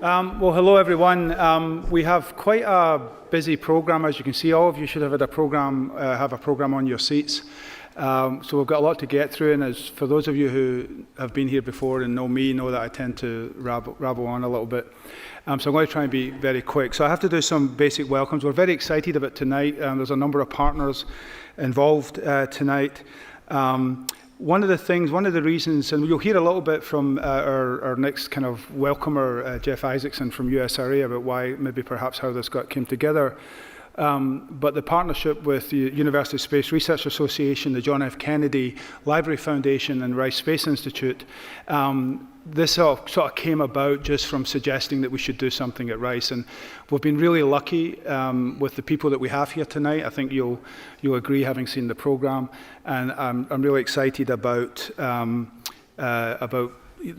Well, hello everyone. We have quite a busy program, as you can see. All of you should have had a program on your seats. So we've got a lot to get through, and as for those of you who have been here before and know me, know that I tend to rabble on a little bit. So I'm going to try and be very quick. So I have to do some basic welcomes. We're very excited about tonight. There's a number of partners involved tonight. One of the reasons, and you'll hear a little bit from our next kind of welcomer, Jeff Isaacson from USRA, about why, maybe perhaps how this came together. But the partnership with the University Space Research Association, the John F. Kennedy Library Foundation, and Rice Space Institute, this sort of came about just from suggesting that we should do something at Rice. And we've been really lucky with the people that we have here tonight. I think you'll agree, having seen the program. And I'm really excited about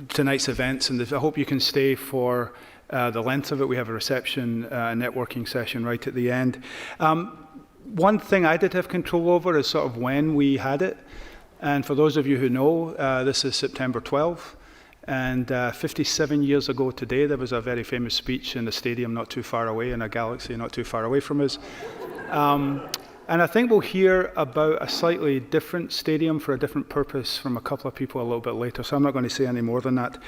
tonight's events. And I hope you can stay for the length of it. We have a reception, a networking session right at the end. One thing I did have control over is sort of when we had it. And for those of you who know, this is September 12th. And 57 years ago today, there was a very famous speech in a stadium not too far away, in a galaxy not too far away from us. And I think we'll hear about a slightly different stadium for a different purpose from a couple of people a little bit later, so I'm not going to say any more than that.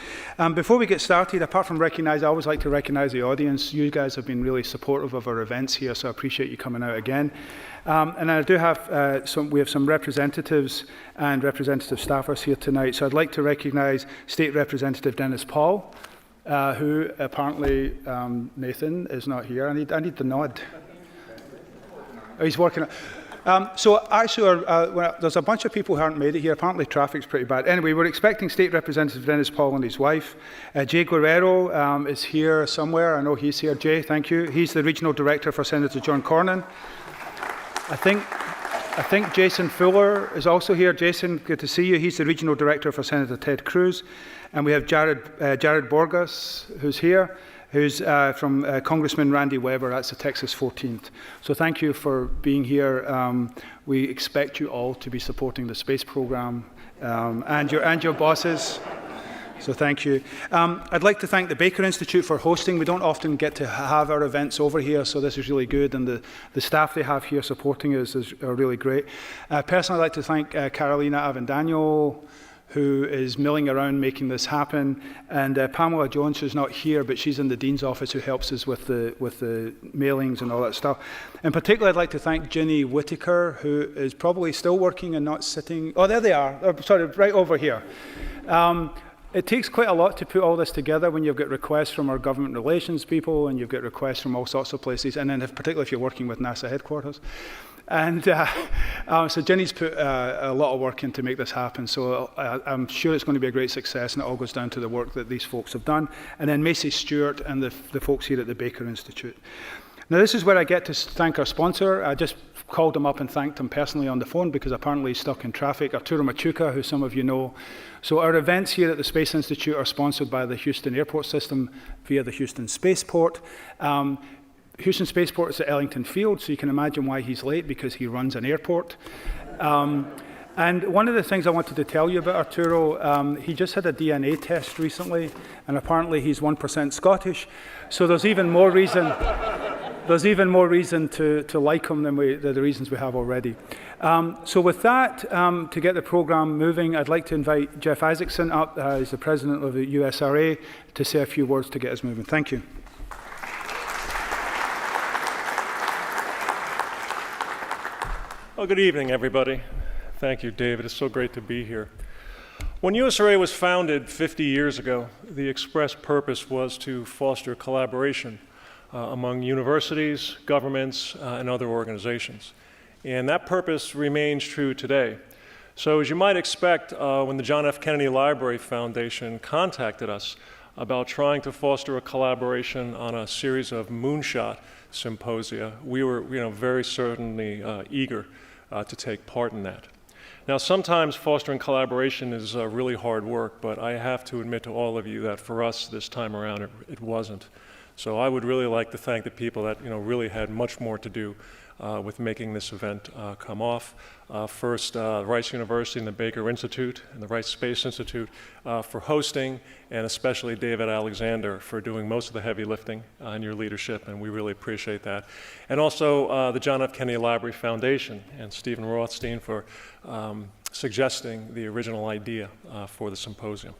Before we get started, apart from I always like to recognize the audience. You guys have been really supportive of our events here, so I appreciate you coming out again. And I do have we have some representatives and representative staffers here tonight, so I'd like to recognize State Representative Dennis Paul, who apparently, Nathan is not here. I need the nod. Oh, he's working. So actually, there's a bunch of people who haven't made it here. Apparently traffic's pretty bad. Anyway, we're expecting State Representative Dennis Paul and his wife. Jay Guerrero is here somewhere. I know he's here. Jay, thank you. He's the Regional Director for Senator John Cornyn. I think Jason Fuller is also here. Jason, good to see you. He's the Regional Director for Senator Ted Cruz. And we have Jared Borgas, who's here, who's from Congressman Randy Weber. That's the Texas 14th. So thank you for being here. We expect you all to be supporting the space program and your bosses. So thank you. I'd like to thank the Baker Institute for hosting. We don't often get to have our events over here, so this is really good. And the staff they have here supporting us are really great. Personally, I'd like to thank Carolina Avendano, who is milling around making this happen, and Pamela Jones, who's not here, but she's in the Dean's office, who helps us with the mailings and all that stuff. In particular, I'd like to thank Ginny Whitaker, who is probably still working and not sitting. Oh, there they are. Oh, sorry, right over here. It takes quite a lot to put all this together when you've got requests from our government relations people, and you've got requests from all sorts of places, and then particularly if you're working with NASA headquarters. And so Jenny's put a lot of work in to make this happen, so I'm sure it's going to be a great success, and it all goes down to the work that these folks have done. And then Macy Stewart and the folks here at the Baker Institute. Now this is where I get to thank our sponsor. I just called him up and thanked him personally on the phone because apparently he's stuck in traffic, Arturo Machuca, who some of you know. So our events here at the Space Institute are sponsored by the Houston Airport System via the Houston Spaceport. Houston Spaceport is at Ellington Field, so you can imagine why he's late, because he runs an airport. And one of the things I wanted to tell you about Arturo, he just had a DNA test recently, and apparently he's 1% Scottish. So there's even more reason to like him than the reasons we have already. So with that, to get the program moving, I'd like to invite Jeff Isaacson up. He's the president of the USRA, to say a few words to get us moving. Thank you. Well, good evening, everybody. Thank you, David. It's so great to be here. When USRA was founded 50 years ago, the express purpose was to foster collaboration among universities, governments, and other organizations. And that purpose remains true today. So as you might expect, when the John F. Kennedy Library Foundation contacted us about trying to foster a collaboration on a series of Moonshot symposia, we were very certainly eager to take part in that. Now, sometimes fostering collaboration is really hard work, but I have to admit to all of you that for us this time around, it wasn't. So I would really like to thank the people that really had much more to do with making this event come off. First, Rice University and the Baker Institute and the Rice Space Institute for hosting, and especially David Alexander for doing most of the heavy lifting in your leadership, and we really appreciate that. And also the John F. Kennedy Library Foundation and Stephen Rothstein for suggesting the original idea for the symposium.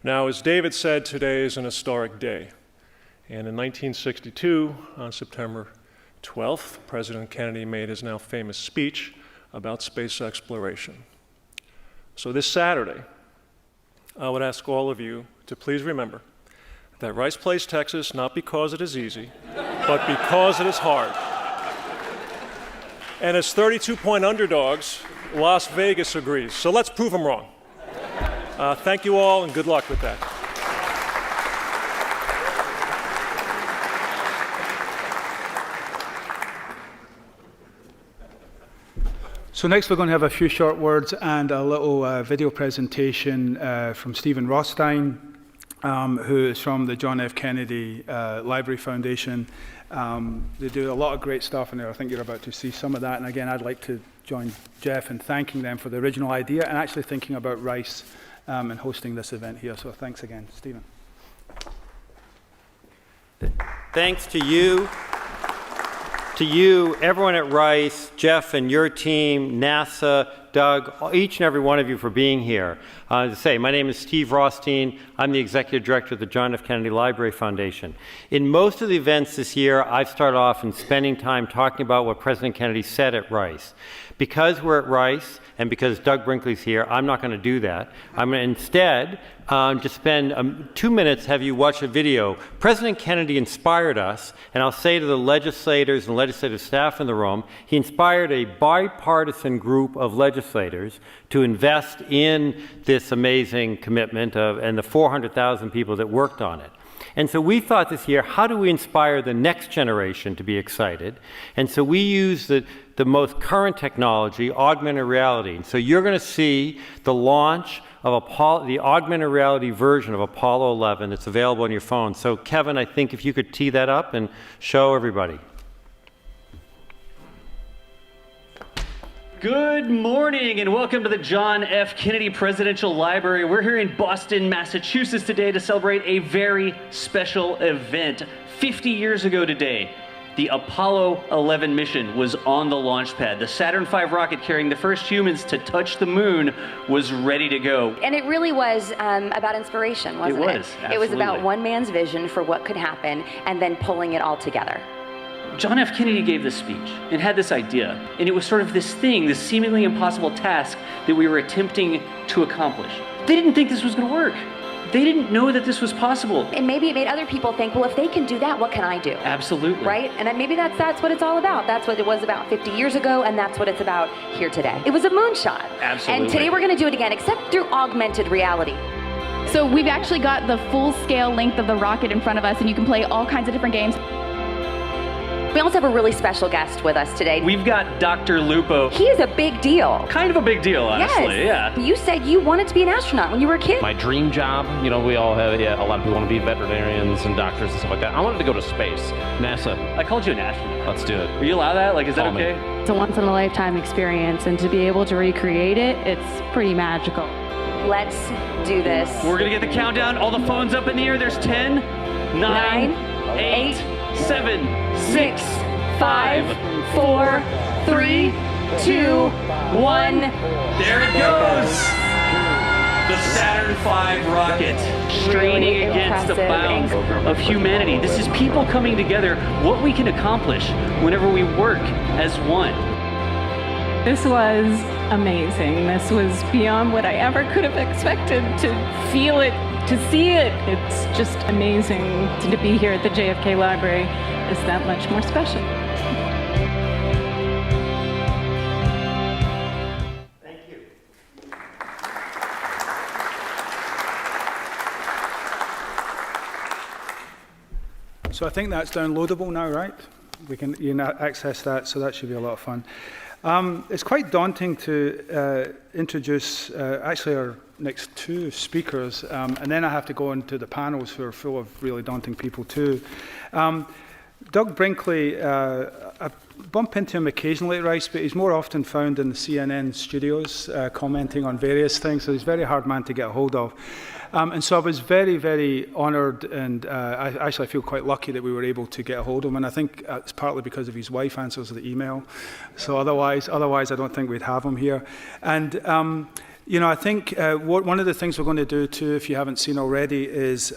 Now, as David said, today is an historic day. And in 1962, on September 12th, President Kennedy made his now famous speech about space exploration. So this Saturday, I would ask all of you to please remember that Rice plays Texas not because it is easy, but because it is hard. And as 32-point underdogs, Las Vegas agrees. So let's prove them wrong. Thank you all, and good luck with that. So next we're going to have a few short words and a little video presentation from Stephen Rothstein, who is from the John F. Kennedy Library Foundation. They do a lot of great stuff in there. I think you're about to see some of that. And again, I'd like to join Jeff in thanking them for the original idea and actually thinking about Rice and hosting this event here. So thanks again, Stephen. Thanks to you, everyone at Rice, Jeff and your team, NASA, Doug, each and every one of you for being here. To say, my name is Steve Rothstein. I'm the Executive Director of the John F. Kennedy Library Foundation. In most of the events this year, I've started off in spending time talking about what President Kennedy said at Rice. Because we're at Rice and because Doug Brinkley's here, I'm not going to do that. I'm going to instead just spend 2 minutes, have you watch a video. President Kennedy inspired us, and I'll say to the legislators and legislative staff in the room, he inspired a bipartisan group of legislators to invest in this amazing commitment and the 400,000 people that worked on it. And so we thought this year, how do we inspire the next generation to be excited? And so we used the most current technology, augmented reality. And so you're going to see the launch of the augmented reality version of Apollo 11 that's available on your phone. So Kevin, I think if you could tee that up and show everybody. Good morning and welcome to the John F. Kennedy Presidential Library. We're here in Boston, Massachusetts today to celebrate a very special event. 50 years ago today, the Apollo 11 mission was on the launch pad. The Saturn V rocket carrying the first humans to touch the moon was ready to go. And it really was about inspiration, wasn't it? It was, absolutely. It was about one man's vision for what could happen and then pulling it all together. John F. Kennedy gave this speech and had this idea, and it was sort of this thing, this seemingly impossible task that we were attempting to accomplish. They didn't think this was going to work. They didn't know that this was possible. And maybe it made other people think, well, if they can do that, what can I do? Absolutely. Right? And then maybe that's what it's all about. That's what it was about 50 years ago, and that's what it's about here today. It was a moonshot. Absolutely. And today we're going to do it again, except through augmented reality. So we've actually got the full scale length of the rocket in front of us, and you can play all kinds of different games. We also have a really special guest with us today. We've got Dr. Lupo. He is a big deal. Kind of a big deal, honestly, yes. Yeah. You said you wanted to be an astronaut when you were a kid. My dream job, you know, we all have, a lot of people want to be veterinarians and doctors and stuff like that. I wanted to go to space, NASA. I called you an astronaut. Let's do it. Will you allow that? Like, is that Call me. okay? It's a once in a lifetime experience, and to be able to recreate it, it's pretty magical. Let's do this. We're gonna get the countdown. All the phones up in the air. There's 10, 9, 8, 7, 6, 5, 4, 3, 2, 1. There it goes. The Saturn V rocket straining against the bounds of humanity. This is people coming together, what we can accomplish whenever we work as one. This was amazing. This was beyond what I ever could have expected. To feel it, to see it, it's just amazing. To be here at the JFK Library is that much more special. So I think that's downloadable now, right? You can access that, so that should be a lot of fun. It's quite daunting to introduce actually our next two speakers, and then I have to go into the panels who are full of really daunting people too. Doug Brinkley, I bump into him occasionally at Rice, but he's more often found in the CNN studios commenting on various things, so he's a very hard man to get a hold of. And so I was very, very honoured, and I feel quite lucky that we were able to get a hold of him, and I think it's partly because of his wife answers the email. So otherwise I don't think we'd have him here. And I think one of the things we're going to do too, if you haven't seen already, is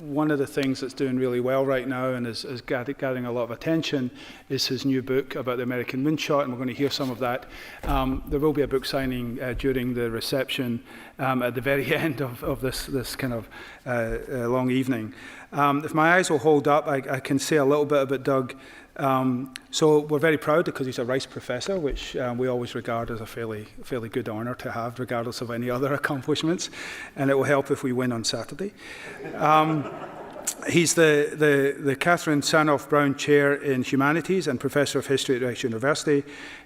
one of the things that's doing really well right now and is gathering a lot of attention is his new book about the American Moonshot, and we're going to hear some of that. There will be a book signing during the reception at the very end of this kind of long evening. If my eyes will hold up, I can say a little bit about Doug. So we're very proud because he's a Rice professor, which we always regard as a fairly good honour to have, regardless of any other accomplishments, and it will help if we win on Saturday. He's the Catherine Sanoff Brown Chair in Humanities and Professor of History at Rice University,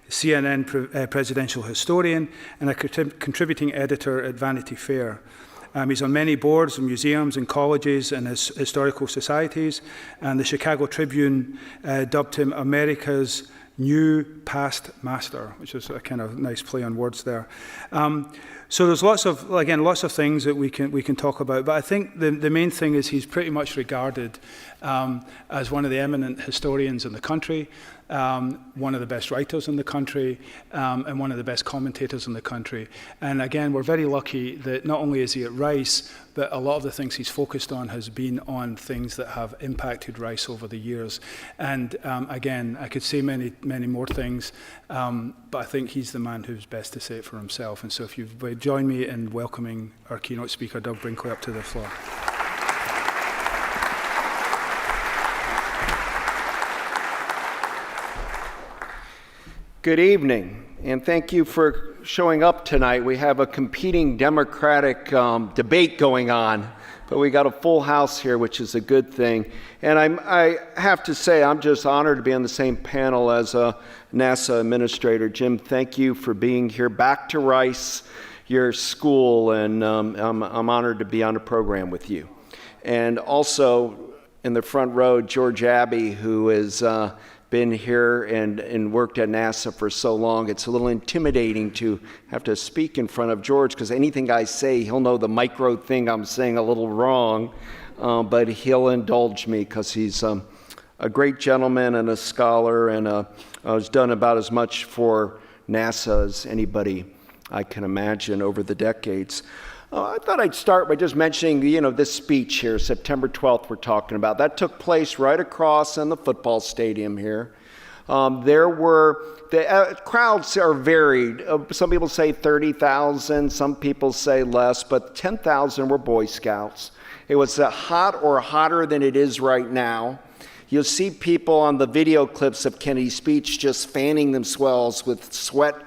CNN presidential historian, and a contributing editor at Vanity Fair. He's on many boards and museums and colleges and historical societies, and the Chicago Tribune dubbed him America's new past master, which is a kind of nice play on words there. So there's lots of things that we can talk about, but I think the main thing is he's pretty much regarded as one of the eminent historians in the country, one of the best writers in the country, and one of the best commentators in the country. And again, we're very lucky that not only is he at Rice, but a lot of the things he's focused on has been on things that have impacted Rice over the years. And again, I could say many, many more things, but I think he's the man who's best to say it for himself. And so if you would join me in welcoming our keynote speaker, Doug Brinkley, up to the floor. Good evening, and thank you for showing up tonight. We have a competing Democratic debate going on, but we got a full house here, which is a good thing. And I have to say, I'm just honored to be on the same panel as a NASA administrator. Jim, thank you for being here. Back to Rice, your school, and I'm honored to be on a program with you. And also in the front row, George Abbey, who is been here and worked at NASA for so long. It's a little intimidating to have to speak in front of George because anything I say, he'll know the micro thing I'm saying a little wrong, but he'll indulge me because he's a great gentleman and a scholar and has done about as much for NASA as anybody I can imagine over the decades. I thought I'd start by just mentioning, this speech here, September 12th we're talking about. That took place right across in the football stadium here. The crowds are varied. Some people say 30,000, some people say less, but 10,000 were Boy Scouts. It was hot or hotter than it is right now. You'll see people on the video clips of Kennedy's speech just fanning themselves with sweat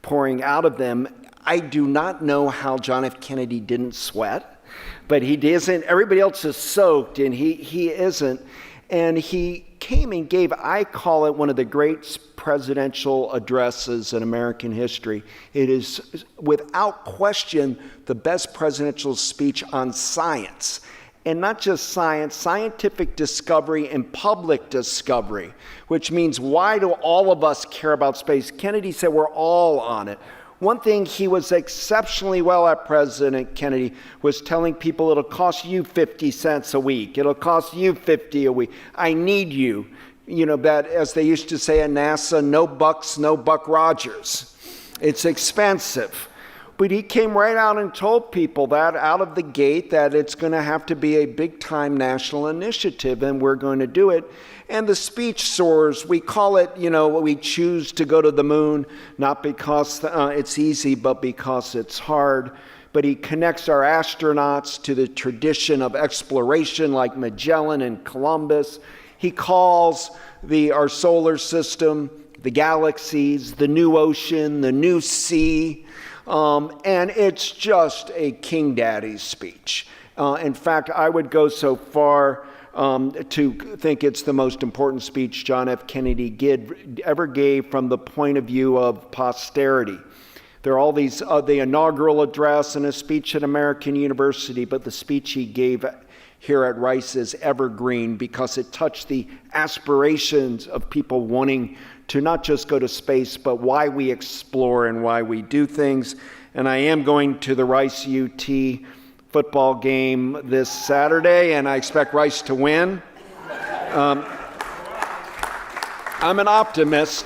pouring out of them. I do not know how John F. Kennedy didn't sweat, but he isn't. Everybody else is soaked, and he isn't. And he came and gave, I call it one of the great presidential addresses in American history. It is, without question, the best presidential speech on science. And not just science, scientific discovery and public discovery, which means why do all of us care about space? Kennedy said we're all on it. One thing he was exceptionally well at, President Kennedy, was telling people it'll cost you 50 cents a week. It'll cost you 50 a week. I need you. That, as they used to say at NASA, no bucks, no Buck Rogers. It's expensive. But he came right out and told people that out of the gate that it's going to have to be a big-time national initiative, and we're going to do it. And the speech soars. We call it, we choose to go to the moon, not because it's easy, but because it's hard. But he connects our astronauts to the tradition of exploration like Magellan and Columbus. He calls our solar system, the galaxies, the new ocean, the new sea. And it's just a King Daddy's speech. In fact, I would go so far to think it's the most important speech John F. Kennedy ever gave from the point of view of posterity. There are all these, the inaugural address and a speech at American University, but the speech he gave here at Rice is evergreen because it touched the aspirations of people wanting to not just go to space, but why we explore and why we do things. And I am going to the Rice UT football game this Saturday, and I expect Rice to win. I'm an optimist,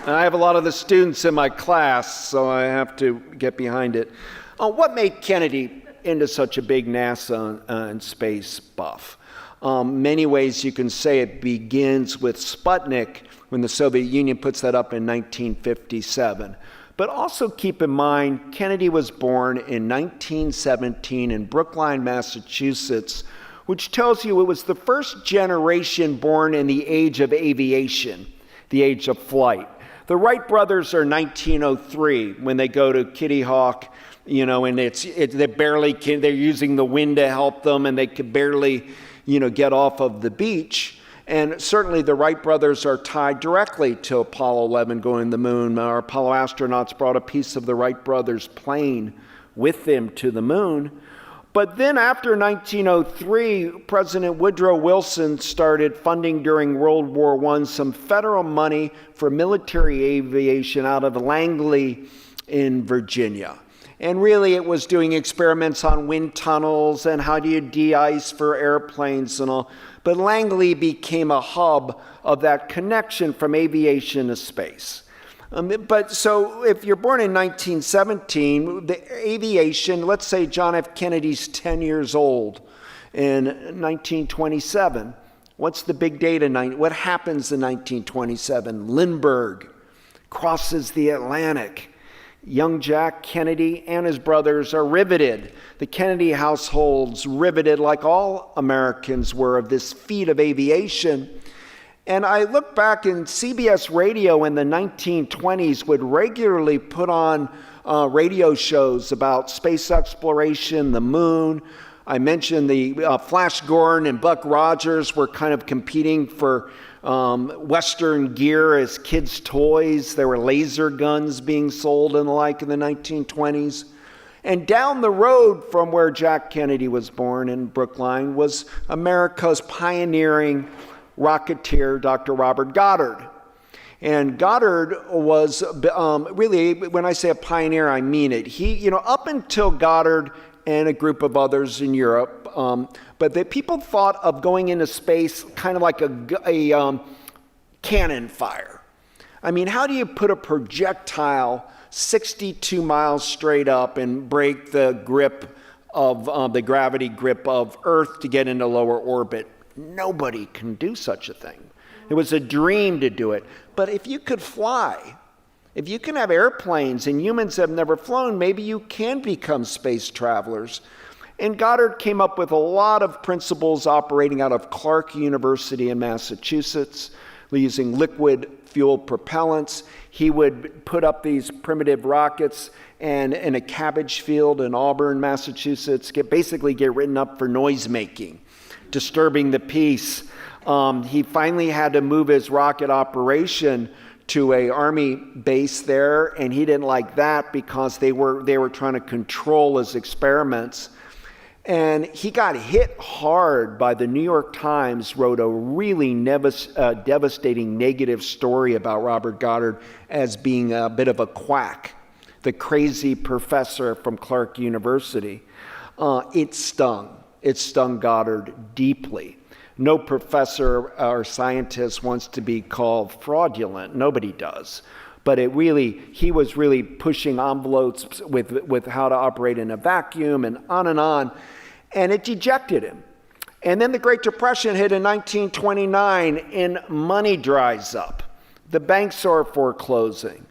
and I have a lot of the students in my class, so I have to get behind it. What made Kennedy into such a big NASA and space buff? Many ways you can say it begins with Sputnik, when the Soviet Union puts that up in 1957. But also keep in mind, Kennedy was born in 1917 in Brookline, Massachusetts, which tells you it was the first generation born in the age of aviation, the age of flight. The Wright brothers are 1903 when they go to Kitty Hawk, and they barely can, they're using the wind to help them, and they could barely, get off of the beach. And certainly the Wright brothers are tied directly to Apollo 11 going to the moon. Our Apollo astronauts brought a piece of the Wright brothers' plane with them to the moon. But then after 1903, President Woodrow Wilson started funding during World War I some federal money for military aviation out of Langley in Virginia. And really it was doing experiments on wind tunnels and how do you de-ice for airplanes and all. But Langley became a hub of that connection from aviation to space. But so if you're born in 1917, the aviation, let's say John F. Kennedy's 10 years old in 1927. What's the big date what happens in 1927? Lindbergh crosses the Atlantic. Young Jack Kennedy and his brothers are riveted. The Kennedy household's riveted like all Americans were of this feat of aviation. And I look back, and CBS Radio in the 1920s would regularly put on radio shows about space exploration, the moon. I mentioned the Flash Gordon and Buck Rogers were kind of competing for Western gear as kids' toys. There were laser guns being sold and the like in the 1920s. And down the road from where Jack Kennedy was born in Brookline was America's pioneering rocketeer, Dr. Robert Goddard. And Goddard was really, when I say a pioneer, I mean it. He, up until Goddard and a group of others in Europe, but the people thought of going into space kind of like a cannon fire. I mean, how do you put a projectile 62 miles straight up and break the grip of the gravity grip of Earth to get into lower orbit? Nobody can do such a thing. It was a dream to do it. But if you could fly, if you can have airplanes and humans have never flown, maybe you can become space travelers. And Goddard came up with a lot of principles operating out of Clark University in Massachusetts, using liquid fuel propellants. He would put up these primitive rockets and in a cabbage field in Auburn, Massachusetts, basically get written up for noise making, disturbing the peace. He finally had to move his rocket operation to a Army base there, and he didn't like that because they were trying to control his experiments. And he got hit hard by the New York Times, wrote a really devastating negative story about Robert Goddard as being a bit of a quack, the crazy professor from Clark University. It stung. It stung Goddard deeply. No professor or scientist wants to be called fraudulent. Nobody does. But he was really pushing envelopes with how to operate in a vacuum and on. And it dejected him. And then the Great Depression hit in 1929 and money dries up. The banks are foreclosing.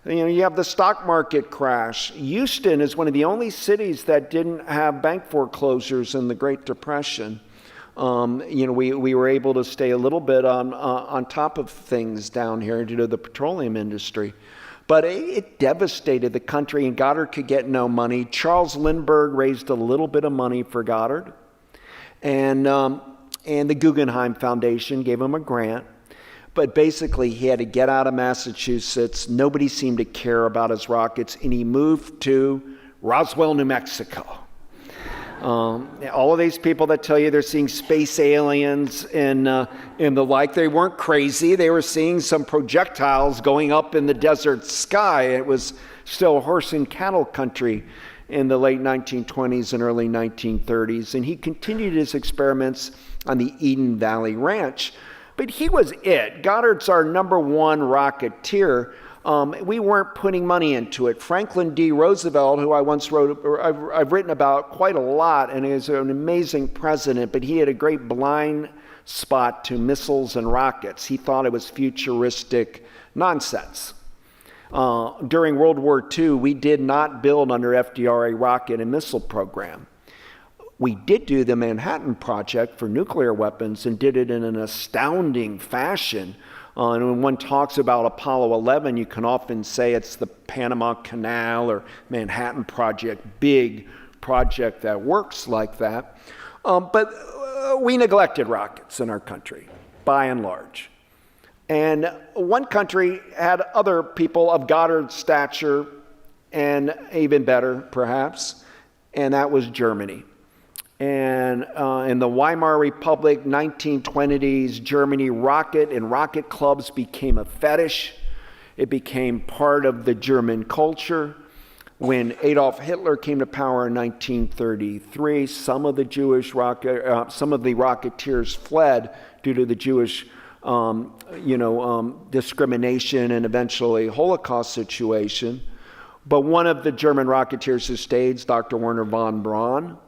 You have the stock market crash. Houston is one of the only cities that didn't have bank foreclosures in the Great Depression. We were able to stay a little bit on top of things down here due to the petroleum industry. But it devastated the country, and Goddard could get no money. Charles Lindbergh raised a little bit of money for Goddard, and the Guggenheim Foundation gave him a grant. But basically, he had to get out of Massachusetts. Nobody seemed to care about his rockets, and he moved to Roswell, New Mexico. All of these people that tell you they're seeing space aliens and the like, they weren't crazy. They were seeing some projectiles going up in the desert sky. It was still horse and cattle country in the late 1920s and early 1930s. And he continued his experiments on the Eden Valley Ranch. But he was it. Goddard's our number one rocketeer. We weren't putting money into it. Franklin D. Roosevelt, who I once wrote, or I've written about quite a lot, and is an amazing president, but he had a great blind spot to missiles and rockets. He thought it was futuristic nonsense. During World War II, we did not build under FDR a rocket and missile program. We did do the Manhattan Project for nuclear weapons and did it in an astounding fashion. And when one talks about Apollo 11, you can often say it's the Panama Canal or Manhattan Project, big project that works like that. But we neglected rockets in our country, by and large. And one country had other people of Goddard's stature, and even better, perhaps, and that was Germany. And in the Weimar Republic, 1920s, Germany, rocket and rocket clubs became a fetish. It became part of the German culture. When Adolf Hitler came to power in 1933, some of the rocketeers fled due to the Jewish, discrimination and eventually Holocaust situation. But one of the German rocketeers who stayed is Dr. Werner von Braun.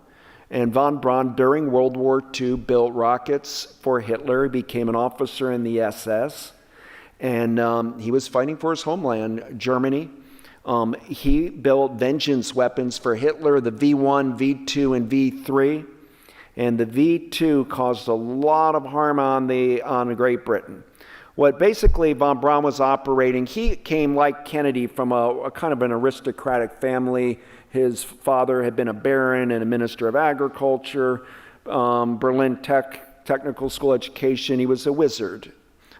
And von Braun, during World War II, built rockets for Hitler. He became an officer in the SS. And he was fighting for his homeland, Germany. He built vengeance weapons for Hitler, the V1, V2, and V3. And the V2 caused a lot of harm on Great Britain. What basically von Braun was operating, he came like Kennedy from a kind of an aristocratic family. His father had been a baron and a minister of agriculture, Berlin technical school education. He was a wizard,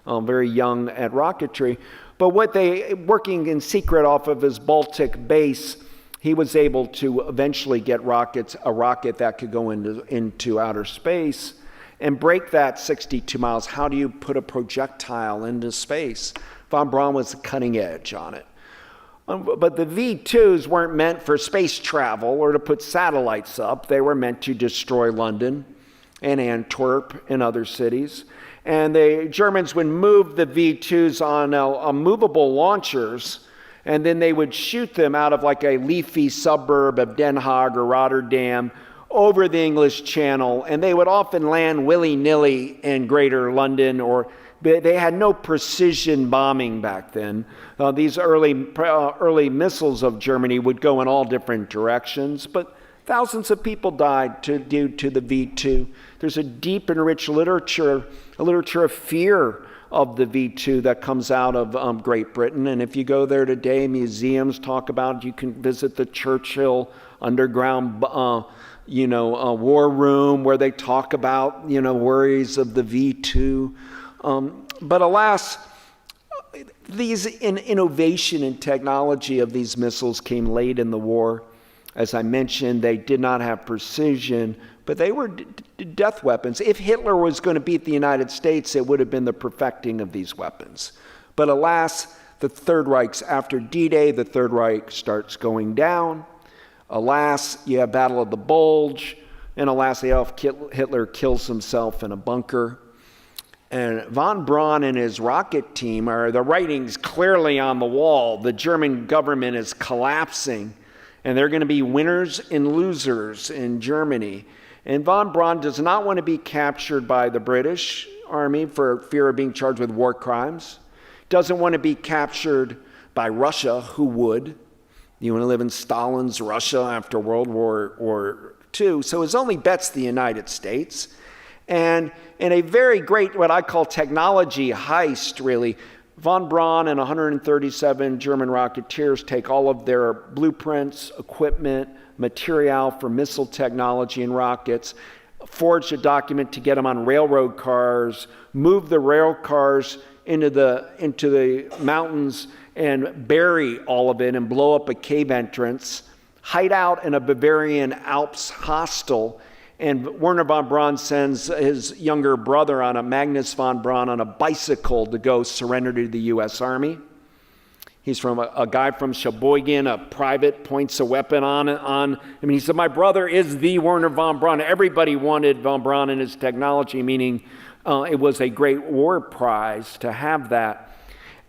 very young at rocketry. But working in secret off of his Baltic base, he was able to eventually get a rocket that could go into outer space and break that 62 miles. How do you put a projectile into space? Von Braun was the cutting edge on it. But the V2s weren't meant for space travel or to put satellites up. They were meant to destroy London and Antwerp and other cities. And the Germans would move the V2s on movable launchers, and then they would shoot them out of like a leafy suburb of Den Haag or Rotterdam over the English Channel. And they would often land willy-nilly in Greater London, or they had no precision bombing back then. These early missiles of Germany would go in all different directions, but thousands of people died due to the V2. There's a deep and rich literature, a literature of fear of the V2 that comes out of Great Britain. And if you go there today, museums talk about it. You can visit the Churchill underground war room where they talk about worries of the V2. But alas, these innovation and technology of these missiles came late in the war. As I mentioned, they did not have precision, but they were death weapons. If Hitler was going to beat the United States, it would have been the perfecting of these weapons. But alas, the Third Reich's after D-Day, the Third Reich starts going down. Alas, you have Battle of the Bulge, and alas, Hitler kills himself in a bunker. And von Braun and his rocket team the writing's clearly on the wall. The German government is collapsing, and they're going to be winners and losers in Germany. And von Braun does not want to be captured by the British Army for fear of being charged with war crimes. Doesn't want to be captured by Russia, who would. You want to live in Stalin's Russia after World War II. So his only bet's the United States. And in a very great, what I call technology heist, really, von Braun and 137 German rocketeers take all of their blueprints, equipment, material for missile technology and rockets, forge a document to get them on railroad cars, move the rail cars into the mountains and bury all of it and blow up a cave entrance, hideout in a Bavarian Alps hostel. And Wernher von Braun sends his younger brother, Magnus von Braun, on a bicycle to go surrender to the U.S. Army. He's from a guy from Sheboygan, a private, points a weapon he said, my brother is the Wernher von Braun. Everybody wanted von Braun and his technology, meaning it was a great war prize to have that.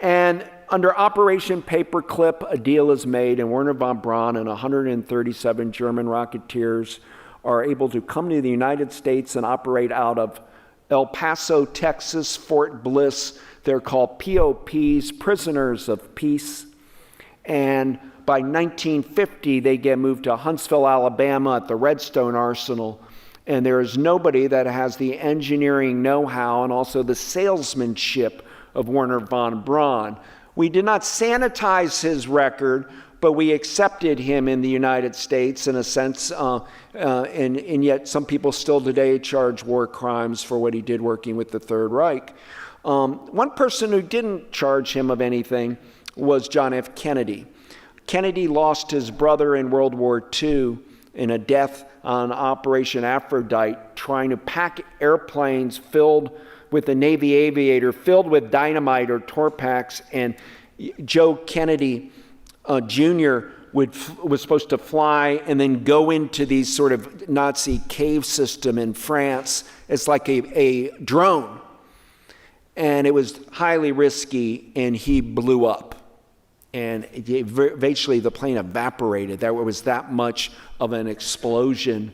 And under Operation Paperclip, a deal is made, and Wernher von Braun and 137 German Rocketeers are able to come to the United States and operate out of El Paso, Texas, Fort Bliss. They're called POPs, Prisoners of Peace. And by 1950, they get moved to Huntsville, Alabama at the Redstone Arsenal. And there is nobody that has the engineering know-how and also the salesmanship of Wernher von Braun. We did not sanitize his record, but we accepted him in the United States in a sense, and yet some people still today charge war crimes for what he did working with the Third Reich. One person who didn't charge him of anything was John F. Kennedy. Kennedy lost his brother in World War II in a death on Operation Aphrodite, trying to pack airplanes filled with a Navy aviator, filled with dynamite or Torpax, and Joe Kennedy Jr. was supposed to fly and then go into these sort of Nazi cave system in France. It's like a drone. And it was highly risky, and he blew up. And eventually the plane evaporated. There was that much of an explosion.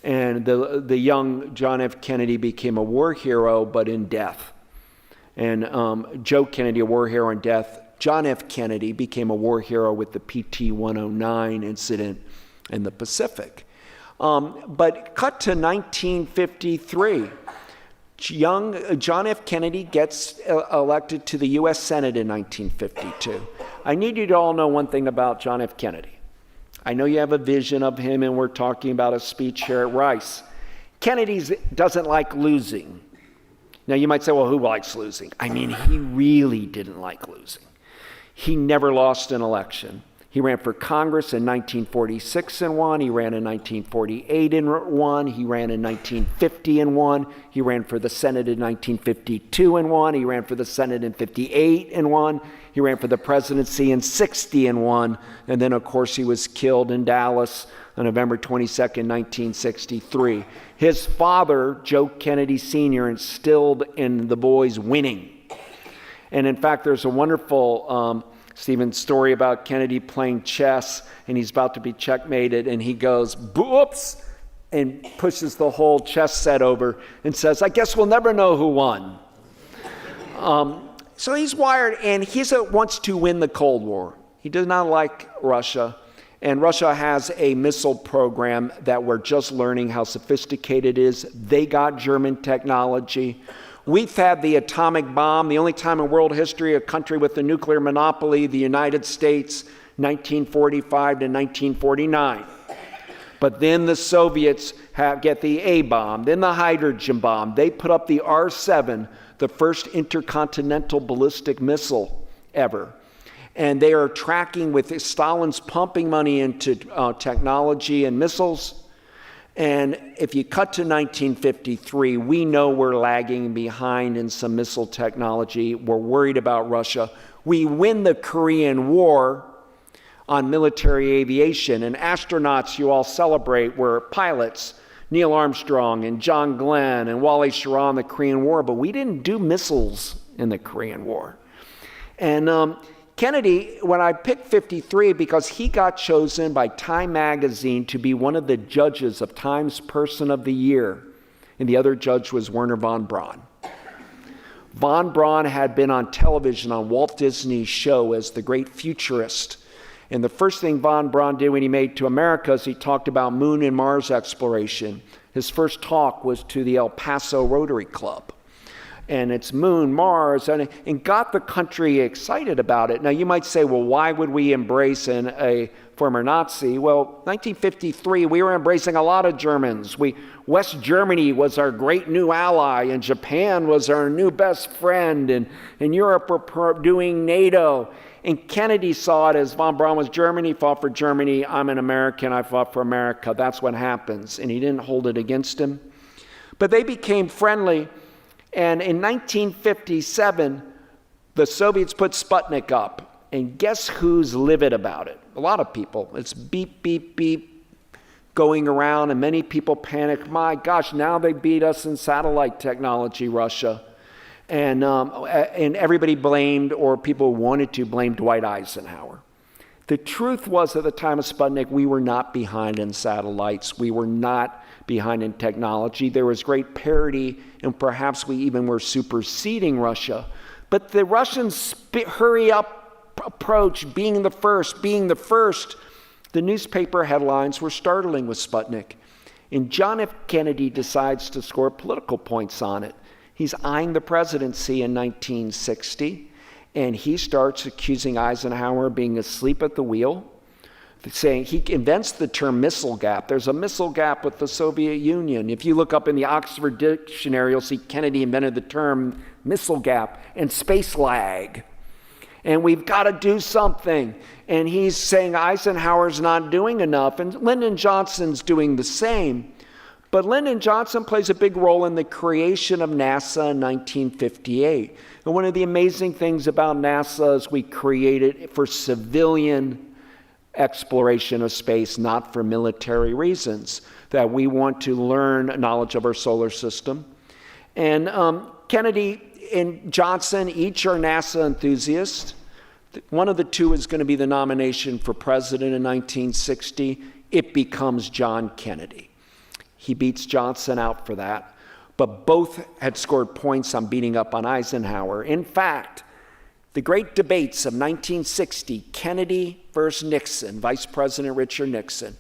And the young John F. Kennedy became a war hero, but in death. And Joe Kennedy, a war hero in death. John F. Kennedy became a war hero with the PT-109 incident in the Pacific. But cut to 1953. Young John F. Kennedy gets elected to the U.S. Senate in 1952. I need you to all know one thing about John F. Kennedy. I know you have a vision of him, and we're talking about a speech here at Rice. Kennedy doesn't like losing. Now, you might say, well, who likes losing? I mean, he really didn't like losing. He never lost an election. He ran for Congress in 1946 and won. He ran in 1948 and won. He ran in 1950 and won. He ran for the Senate in 1952 and won. He ran for the Senate in 58 and won. He ran for the presidency in 60 and won. And then, of course, he was killed in Dallas on November 22nd, 1963. His father, Joe Kennedy Sr., instilled in the boys winning. And in fact, there's a wonderful Stephen, story about Kennedy playing chess, and he's about to be checkmated, and he goes, "Boops," and pushes the whole chess set over and says, "I guess we'll never know who won." So he's wired, and he wants to win the Cold War. He does not like Russia, and Russia has a missile program that we're just learning how sophisticated it is. They got German technology. We've had the atomic bomb, the only time in world history a country with a nuclear monopoly, the United States, 1945 to 1949. But then the Soviets get the A bomb, then the hydrogen bomb. They put up the R-7, the first intercontinental ballistic missile ever. And they are tracking with Stalin's pumping money into technology and missiles. And if you cut to 1953, we know we're lagging behind in some missile technology. We're worried about Russia. We win the Korean War on military aviation, and astronauts you all celebrate were pilots, Neil Armstrong and John Glenn and Wally Schirra in the Korean War, but we didn't do missiles in the Korean War. And Kennedy, when I picked 53, because he got chosen by Time magazine to be one of the judges of Time's Person of the Year, and the other judge was Wernher von Braun. Von Braun had been on television on Walt Disney's show as the great futurist. And the first thing von Braun did when he made to America is he talked about moon and Mars exploration. His first talk was to the El Paso Rotary Club. And it's moon, Mars, and got the country excited about it. Now, you might say, well, why would we embrace a former Nazi? Well, 1953, we were embracing a lot of Germans. West Germany was our great new ally, and Japan was our new best friend, and in Europe we're doing NATO. And Kennedy saw it as von Braun was Germany, he fought for Germany. I'm an American, I fought for America. That's what happens. And he didn't hold it against him. But they became friendly. And in 1957, the Soviets put Sputnik up. And guess who's livid about it? A lot of people. It's beep, beep, beep going around, and many people panic. My gosh, now they beat us in satellite technology, Russia. And everybody blamed, or people wanted to blame, Dwight Eisenhower. The truth was, at the time of Sputnik, we were not behind in satellites. We were not behind in technology. There was great parity, and perhaps we even were superseding Russia. But the Russians' hurry-up approach, being the first, the newspaper headlines were startling with Sputnik. And John F. Kennedy decides to score political points on it. He's eyeing the presidency in 1960, and he starts accusing Eisenhower of being asleep at the wheel, saying he invents the term missile gap. There's a missile gap with the Soviet Union. If you look up in the Oxford Dictionary, you'll see Kennedy invented the term missile gap and space lag. And we've got to do something. And he's saying Eisenhower's not doing enough, and Lyndon Johnson's doing the same. But Lyndon Johnson plays a big role in the creation of NASA in 1958. And one of the amazing things about NASA is we created it for civilian exploration of space, not for military reasons, that we want to learn knowledge of our solar system. And Kennedy and Johnson each are NASA enthusiasts. One of the two is going to be the nomination for president in 1960. It becomes John Kennedy. He beats Johnson out for that, but both had scored points on beating up on Eisenhower. In fact, the great debates of 1960, Kennedy versus Nixon, Vice President Richard Nixon,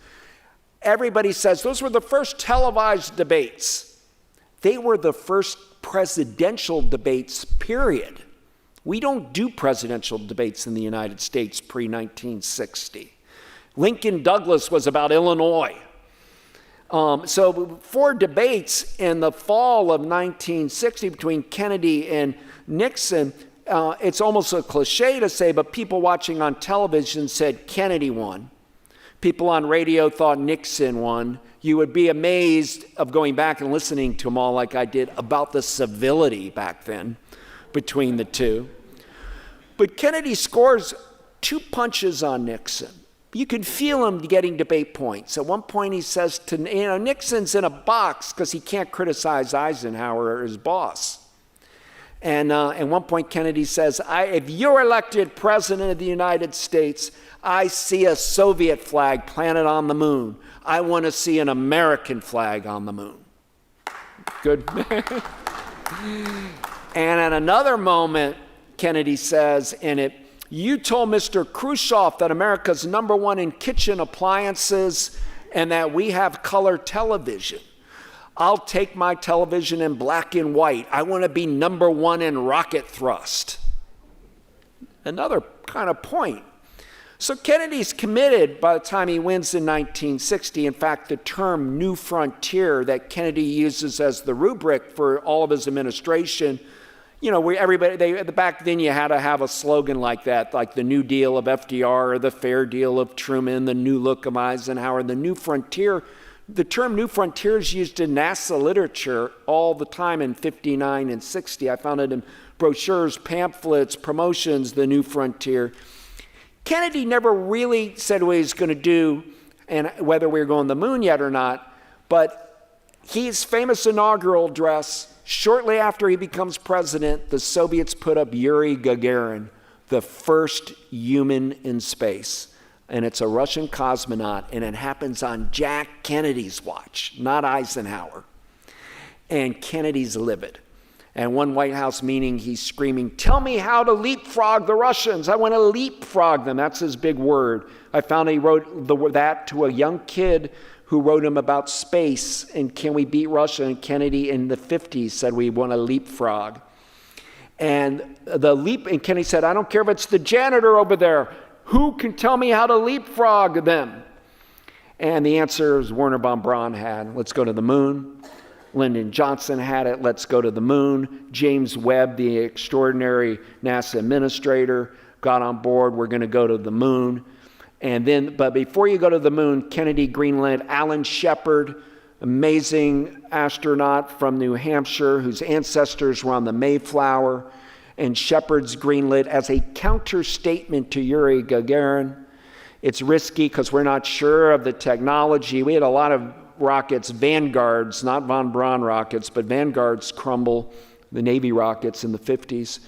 everybody says those were the first televised debates. They were the first presidential debates, period. We don't do presidential debates in the United States pre-1960. Lincoln Douglas was about Illinois. So 4 debates in the fall of 1960 between Kennedy and Nixon, it's almost a cliche to say, but people watching on television said Kennedy won. People on radio thought Nixon won. You would be amazed of going back and listening to them all like I did about the civility back then between the two. But Kennedy scores 2 punches on Nixon. You can feel him getting debate points. At one point he says to, Nixon's in a box because he can't criticize Eisenhower or his boss. And at one point Kennedy says, if you're elected president of the United States, I see a Soviet flag planted on the moon. I want to see an American flag on the moon. Good. And at another moment, Kennedy says in it, you told Mr. Khrushchev that America's #1 in kitchen appliances and that we have color television. I'll take my television in black and white. I want to be #1 in rocket thrust. Another kind of point. So Kennedy's committed by the time he wins in 1960. In fact, the term New Frontier that Kennedy uses as the rubric for all of his administration, back then you had to have a slogan like that, like the New Deal of FDR or the Fair Deal of Truman, the New Look of Eisenhower, the New Frontier. The term New Frontier is used in NASA literature all the time in 59 and 60. I found it in brochures, pamphlets, promotions, the New Frontier. Kennedy never really said what he was going to do and whether we were going to the moon yet or not, but his famous inaugural address, shortly after he becomes president, the Soviets put up Yuri Gagarin, the first human in space. And it's a Russian cosmonaut, and it happens on Jack Kennedy's watch, not Eisenhower. And Kennedy's livid. And one White House meeting, he's screaming, tell me how to leapfrog the Russians. I want to leapfrog them. That's his big word. I found he wrote that to a young kid who wrote him about space and can we beat Russia? And Kennedy in the 50s said we want to leapfrog. And Kennedy said, I don't care if it's the janitor over there. Who can tell me how to leapfrog them? And the answer is Werner von Braun had, let's go to the moon. Lyndon Johnson had it, let's go to the moon. James Webb, the extraordinary NASA administrator, got on board. We're going to go to the moon. And then, but before you go to the moon, Kennedy greenlit Alan Shepard, amazing astronaut from New Hampshire whose ancestors were on the Mayflower. And Shepard's greenlit as a counter-statement to Yuri Gagarin. It's risky because we're not sure of the technology. We had a lot of rockets, Vanguards, not von Braun rockets, but Vanguards crumble, the Navy rockets in the 50s.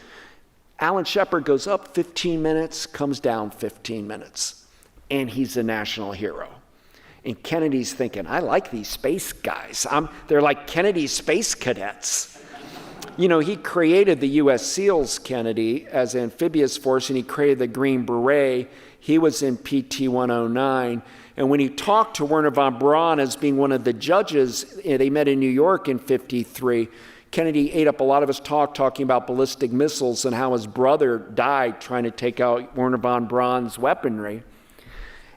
Alan Shepard goes up 15 minutes, comes down 15 minutes, and he's a national hero. And Kennedy's thinking, I like these space guys. They're like Kennedy space cadets. You know, he created the U.S. SEALs, Kennedy, as amphibious force, and he created the Green Beret. He was in PT-109. And when he talked to Wernher von Braun as being one of the judges, they met in New York in 53, Kennedy ate up a lot of his talk talking about ballistic missiles and how his brother died trying to take out Wernher von Braun's weaponry.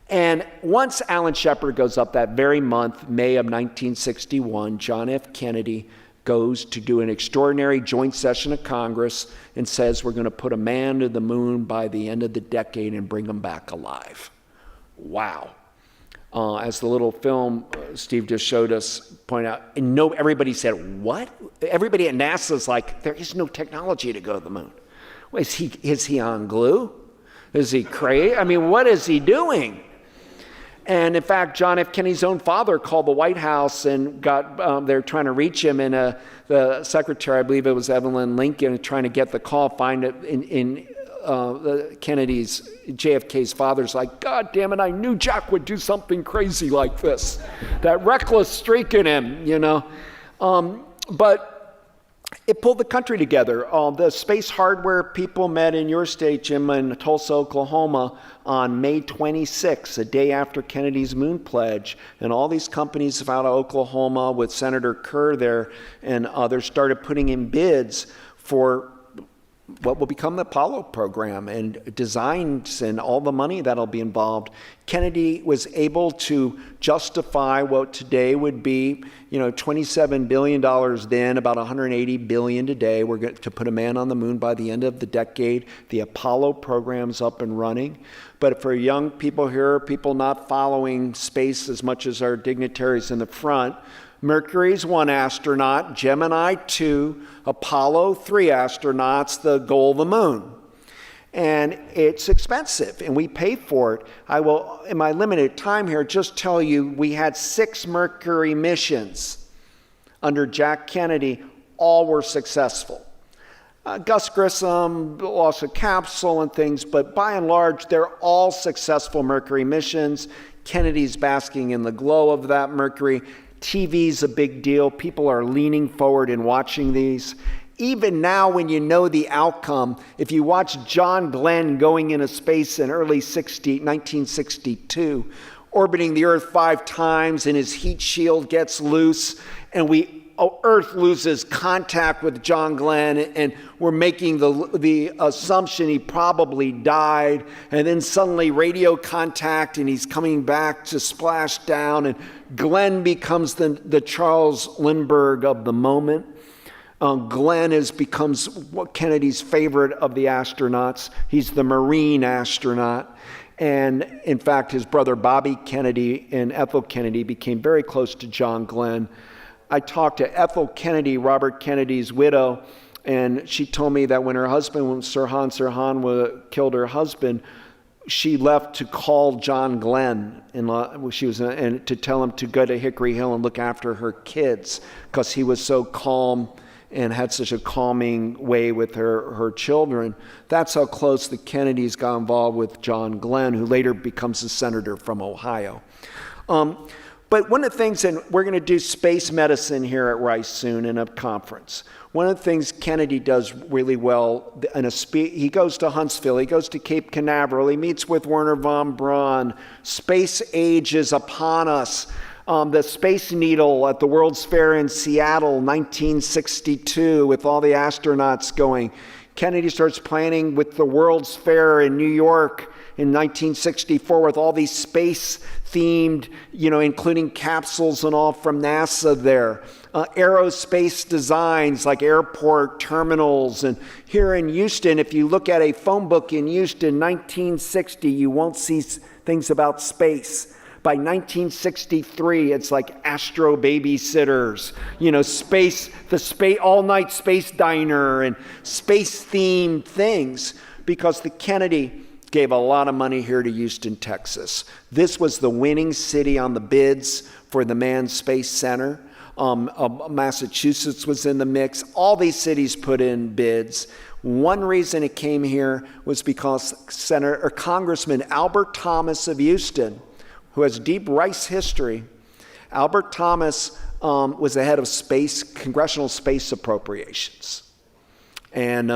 And once Alan Shepard goes up that very month, May of 1961, John F. Kennedy goes to do an extraordinary joint session of Congress and says we're going to put a man to the moon by the end of the decade and bring him back alive. Wow. As the little film Steve just showed us point out, and no, everybody said, what? Everybody at NASA's like, there is no technology to go to the moon. Well, is he on glue? Is he crazy? I mean, what is he doing? And in fact, John F. Kennedy's own father called the White House and got, they're trying to reach him, and the secretary, I believe it was Evelyn Lincoln, trying to get the call, find it in Kennedy's, JFK's father's like, God damn it, I knew Jack would do something crazy like this. That reckless streak in him, you know. But it pulled the country together. The space hardware people met in your state, Jim, in Tulsa, Oklahoma on May 26, a day after Kennedy's moon pledge. And all these companies out of Oklahoma with Senator Kerr there and others started putting in bids for what will become the Apollo program and designs and all the money that'll be involved. Kennedy was able to justify what today would be, you know, $27 billion then, about $180 billion today. We're going to put a man on the moon by the end of the decade. The Apollo program's up and running. But for young people here, people not following space as much as our dignitaries in the front, Mercury's 1 astronaut, Gemini 2, Apollo 3 astronauts, the goal of the moon. And it's expensive, and we pay for it. I will, in my limited time here, just tell you we had 6 Mercury missions under Jack Kennedy. All were successful. Gus Grissom lost a capsule and things, but by and large, they're all successful Mercury missions. Kennedy's basking in the glow of that Mercury. TV's a big deal. People are leaning forward and watching these. Even now, when you know the outcome, if you watch John Glenn going into space in early 1962, orbiting the Earth 5 times, and his heat shield gets loose, and Earth loses contact with John Glenn, and we're making the assumption he probably died, and then suddenly radio contact, and he's coming back to splash down, and Glenn becomes the Charles Lindbergh of the moment. Glenn becomes Kennedy's favorite of the astronauts. He's the Marine astronaut. And in fact, his brother Bobby Kennedy and Ethel Kennedy became very close to John Glenn. I talked to Ethel Kennedy, Robert Kennedy's widow, and she told me that when her husband, when Sirhan killed her husband, she left to call John Glenn and to tell him to go to Hickory Hill and look after her kids because he was so calm and had such a calming way with her children. That's how close the Kennedys got involved with John Glenn, who later becomes a senator from Ohio. But one of the things, and we're going to do space medicine here at Rice soon in a conference. One of the things Kennedy does really well, he goes to Huntsville, he goes to Cape Canaveral, he meets with Wernher von Braun. Space age is upon us. The Space Needle at the World's Fair in Seattle, 1962, with all the astronauts going. Kennedy starts planning with the World's Fair in New York in 1964 with all these space-themed, including capsules and all from NASA there. aerospace designs like airport terminals. And here in Houston, if you look at a phone book in Houston, 1960, you won't see things about space. By 1963, it's like Astro Babysitters, space, all-night space diner and space-themed things, because the Kennedy gave a lot of money here to Houston, Texas. This was the winning city on the bids for the Manned Space Center. Massachusetts was in the mix. All these cities put in bids. One reason it came here was because Congressman Albert Thomas of Houston, who has deep Rice history. Albert Thomas was the head of congressional space appropriations. And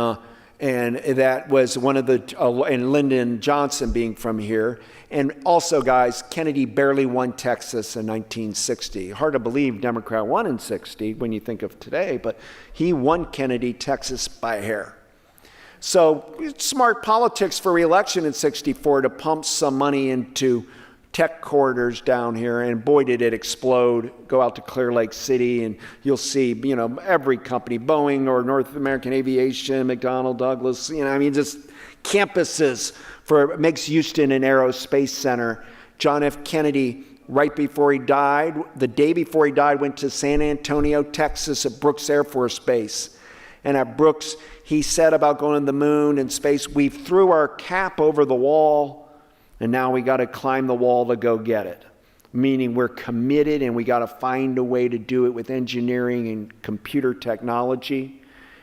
that was one of and Lyndon Johnson being from here. And also, guys, Kennedy barely won Texas in 1960. Hard to believe Democrat won in 60 when you think of today, but he won Kennedy, Texas by a hair. So smart politics for re-election in 64 to pump some money into tech corridors down here, and boy did it explode. Go out to Clear Lake City and you'll see, every company, Boeing or North American Aviation, McDonnell Douglas, just campuses makes Houston an aerospace center. John F. Kennedy, right before he died, the day before he died, went to San Antonio, Texas at Brooks Air Force Base. And at Brooks, he said about going to the moon and space, we threw our cap over the wall, and now we got to climb the wall to go get it. Meaning we're committed and we got to find a way to do it with engineering and computer technology.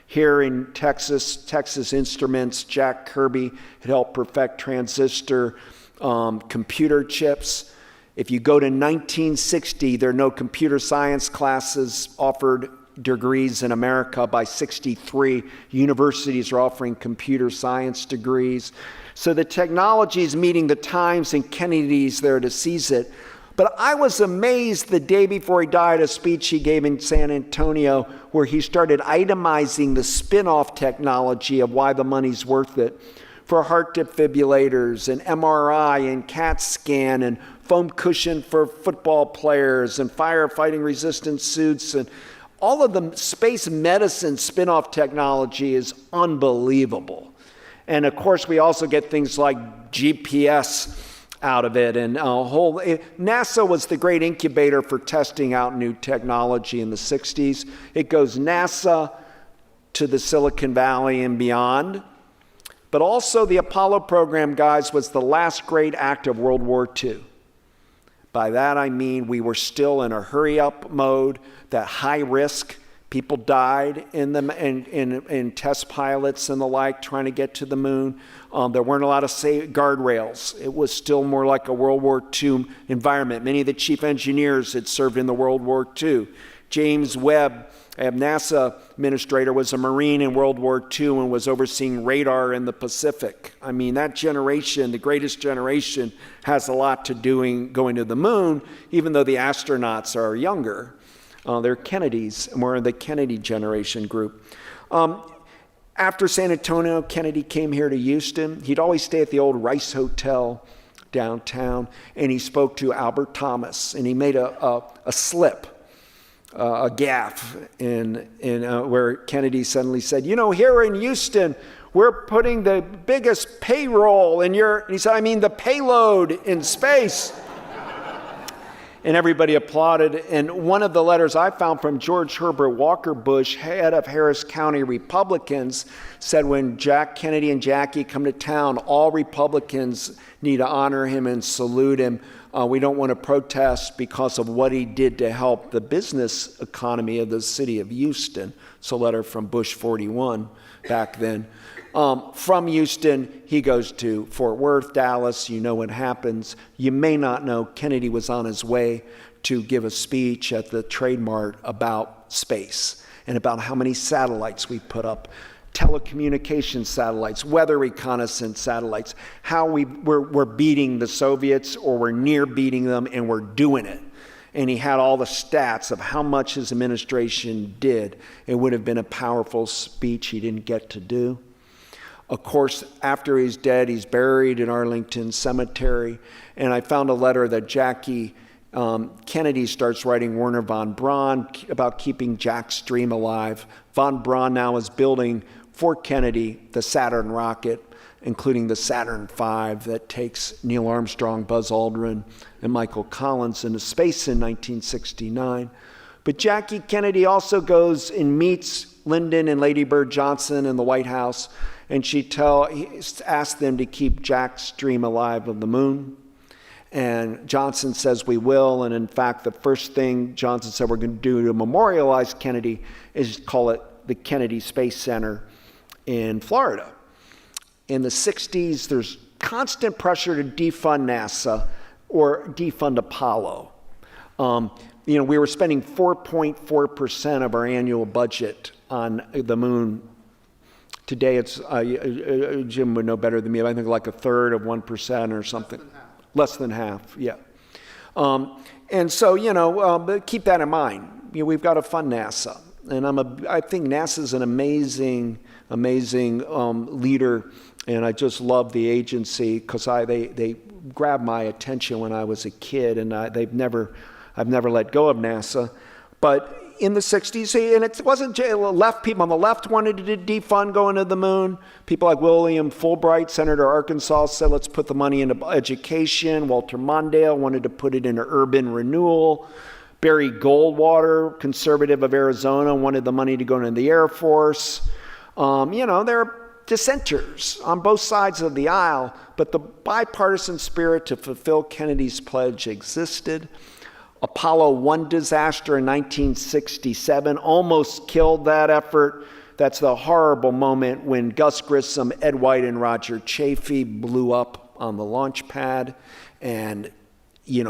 Here in Texas Instruments, Jack Kirby had helped perfect transistor computer chips. If you go to 1960, there are no computer science classes offered degrees in America. By 63, universities are offering computer science degrees. So the technology is meeting the times, and Kennedy's there to seize it. But I was amazed the day before he died, a speech he gave in San Antonio where he started itemizing the spin-off technology of why the money's worth it for heart defibrillators and MRI and CAT scan and foam cushion for football players and firefighting resistant suits, and all of the space medicine spin-off technology is unbelievable. And of course, we also get things like GPS out of it. And NASA was the great incubator for testing out new technology in the 60s. It goes NASA to the Silicon Valley and beyond. But also the Apollo program, guys, was the last great act of World War II. By that I mean we were still in a hurry-up mode, that high risk. People died in test pilots and the like trying to get to the moon. There weren't a lot of guardrails. It was still more like a World War II environment. Many of the chief engineers had served in the World War II. James Webb, a NASA administrator, was a Marine in World War II and was overseeing radar in the Pacific. I mean, that generation, the greatest generation, has a lot to do going to the moon, even though the astronauts are younger. They're Kennedys, and we're in the Kennedy generation group. After San Antonio, Kennedy came here to Houston. He'd always stay at the old Rice Hotel downtown, and he spoke to Albert Thomas, and he made a slip, a gaffe, where Kennedy suddenly said, here in Houston, we're putting the biggest payroll and he said, I mean the payload in space. And everybody applauded. And one of the letters I found from George Herbert Walker Bush, head of Harris County Republicans, said when Jack Kennedy and Jackie come to town, all Republicans need to honor him and salute him. We don't want to protest because of what he did to help the business economy of the city of Houston. It's a letter from Bush 41 back then. From Houston, he goes to Fort Worth, Dallas. You know what happens. You may not know Kennedy was on his way to give a speech at the Trade Mart about space and about how many satellites we put up, telecommunication satellites, weather reconnaissance satellites, how we're beating the Soviets, or we're near beating them, and we're doing it. And he had all the stats of how much his administration did. It would have been a powerful speech he didn't get to do. Of course, after he's dead, he's buried in Arlington Cemetery. And I found a letter that Jackie Kennedy starts writing Werner von Braun about keeping Jack's dream alive. Von Braun now is building for Kennedy the Saturn rocket, including the Saturn V that takes Neil Armstrong, Buzz Aldrin, and Michael Collins into space in 1969. But Jackie Kennedy also goes and meets Lyndon and Lady Bird Johnson in the White House, and she asked them to keep Jack's dream alive of the moon. And Johnson says, we will. And in fact, the first thing Johnson said we're going to do to memorialize Kennedy is call it the Kennedy Space Center in Florida. In the 60s, there's constant pressure to defund NASA or defund Apollo. We were spending 4.4% of our annual budget on the moon. Today, it's Jim would know better than me. I think like a third of 1% or something. Less than half, yeah. And so, keep that in mind. We've got to fund NASA. And I think NASA's an amazing leader. And I just love the agency because they grabbed my attention when I was a kid. And I've never let go of NASA. But in the 60s, and it wasn't left people on the left wanted to defund going to the moon. People like William Fulbright, Senator of Arkansas, said let's put the money into education. Walter Mondale wanted to put it into urban renewal. Barry Goldwater, conservative of Arizona, wanted the money to go into the Air Force. There are dissenters on both sides of the aisle, but the bipartisan spirit to fulfill Kennedy's pledge existed. Apollo 1 disaster in 1967 almost killed that effort. That's the horrible moment when Gus Grissom, Ed White, and Roger Chaffee blew up on the launch pad. And,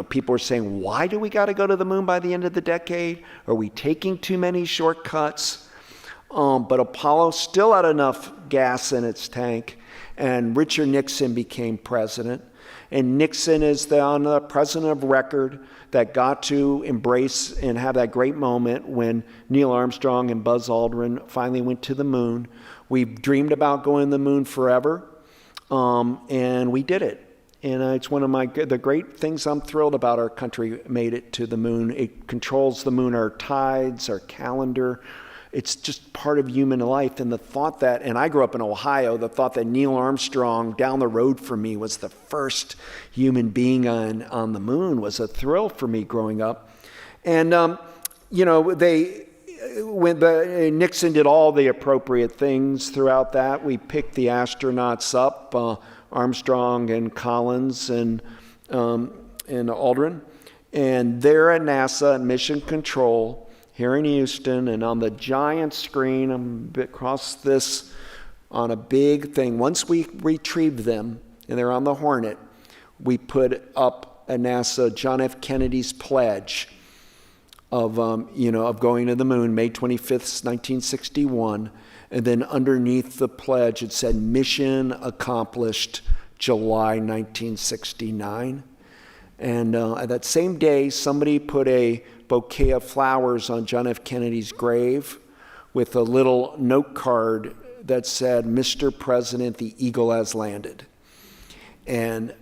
people were saying, why do we got to go to the moon by the end of the decade? Are we taking too many shortcuts? But Apollo still had enough gas in its tank, and Richard Nixon became president. And Nixon is the president of record that got to embrace and have that great moment when Neil Armstrong and Buzz Aldrin finally went to the moon. We've dreamed about going to the moon forever, and we did it. And it's one of the great things I'm thrilled about. Our country made it to the moon. It controls the moon, our tides, our calendar. It's just part of human life. And the thought that, and I grew up in Ohio, the thought that Neil Armstrong down the road from me was the first human being on the moon was a thrill for me growing up. And, Nixon did all the appropriate things throughout that. We picked the astronauts up, Armstrong and Collins and Aldrin. And they're at NASA at Mission Control here in Houston, and on the giant screen across this on a big thing. Once we retrieved them, and they're on the Hornet, we put up at NASA John F. Kennedy's pledge of going to the moon, May 25th, 1961. And then underneath the pledge, it said, mission accomplished, July 1969. And that same day, somebody put a bouquet of flowers on John F. Kennedy's grave with a little note card that said, Mr. President, the Eagle has landed. And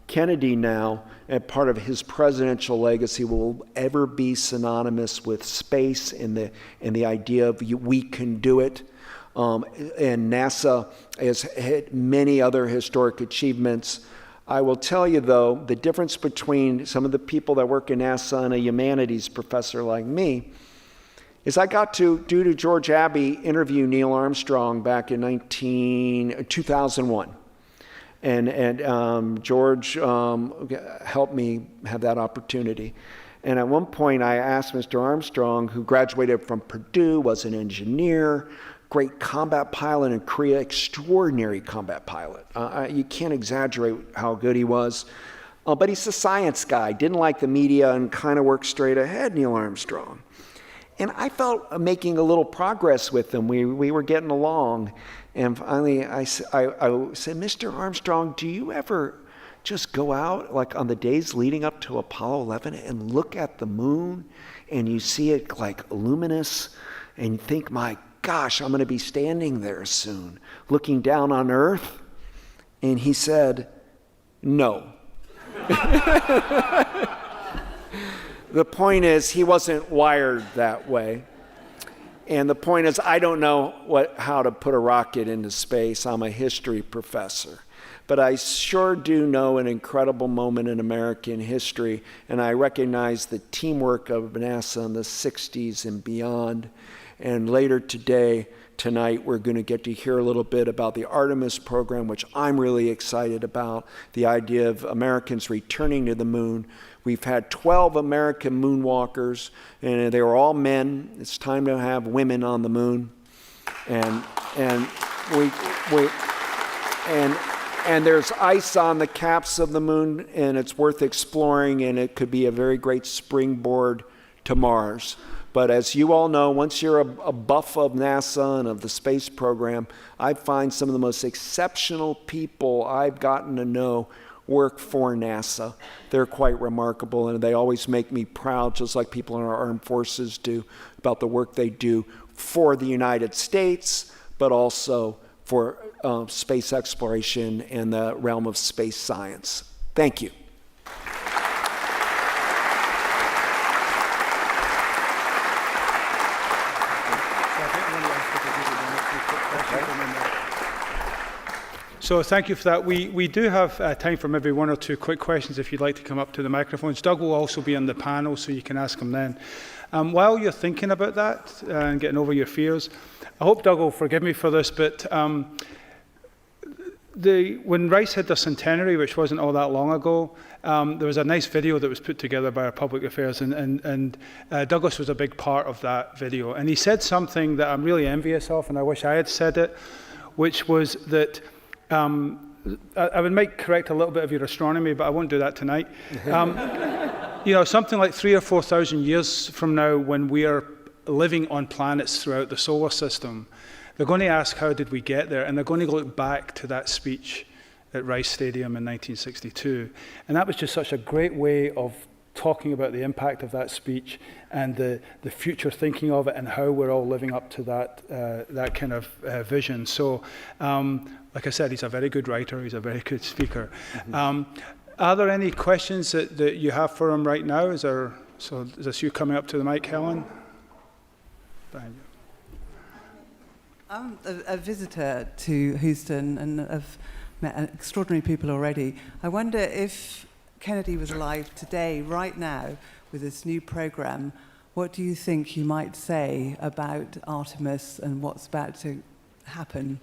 Kennedy now, and part of his presidential legacy, will ever be synonymous with space and the idea of we can do it. And NASA has had many other historic achievements. I will tell you, though, the difference between some of the people that work in NASA and a humanities professor like me is I got to, due to George Abbey, interview Neil Armstrong back in 2001. And George helped me have that opportunity. And at one point, I asked Mr. Armstrong, who graduated from Purdue, was an engineer, great combat pilot in Korea, extraordinary combat pilot. You can't exaggerate how good he was. But he's a science guy, didn't like the media, and kind of worked straight ahead, Neil Armstrong. And I felt making a little progress with him. We were getting along. And finally, I said, Mr. Armstrong, do you ever just go out, like on the days leading up to Apollo 11, and look at the moon, and you see it like luminous, and you think, my gosh, I'm going to be standing there soon, looking down on Earth? And he said, no. The point is, he wasn't wired that way. And the point is, I don't know how to put a rocket into space. I'm a history professor. But I sure do know an incredible moment in American history, and I recognize the teamwork of NASA in the 60s and beyond. And later tonight, we're going to get to hear a little bit about the Artemis program, which I'm really excited about, the idea of Americans returning to the moon. We've had 12 American moonwalkers, and they were all men. It's time to have women on the moon. And there's ice on the caps of the moon, and it's worth exploring, and it could be a very great springboard to Mars. But as you all know, once you're a buff of NASA and of the space program, I find some of the most exceptional people I've gotten to know work for NASA. They're quite remarkable, and they always make me proud, just like people in our armed forces do, about the work they do for the United States, but also for space exploration and the realm of space science. Thank you. So thank you for that. We do have time for maybe one or two quick questions if you'd like to come up to the microphones. Doug will also be on the panel, so you can ask him then. While you're thinking about that and getting over your fears, I hope Doug will forgive me for this, but when Rice had their centenary, which wasn't all that long ago, there was a nice video that was put together by our public affairs, and Douglas was a big part of that video. And he said something that I'm really envious of, and I wish I had said it, which was that I might correct a little bit of your astronomy, but I won't do that tonight. Something like 3,000 or 4,000 years from now, when we are living on planets throughout the solar system, they're going to ask, how did we get there? And they're going to look back to that speech at Rice Stadium in 1962. And that was just such a great way of talking about the impact of that speech and the future thinking of it, and how we're all living up to that kind of vision. So, like I said, he's a very good writer. He's a very good speaker. Are there any questions that you have for him right now? Is this you coming up to the mic, Helen? Behind you. I'm a visitor to Houston, and I've met extraordinary people already. I wonder if Kennedy was alive today, right now, with this new program, what do you think he might say about Artemis and what's about to happen?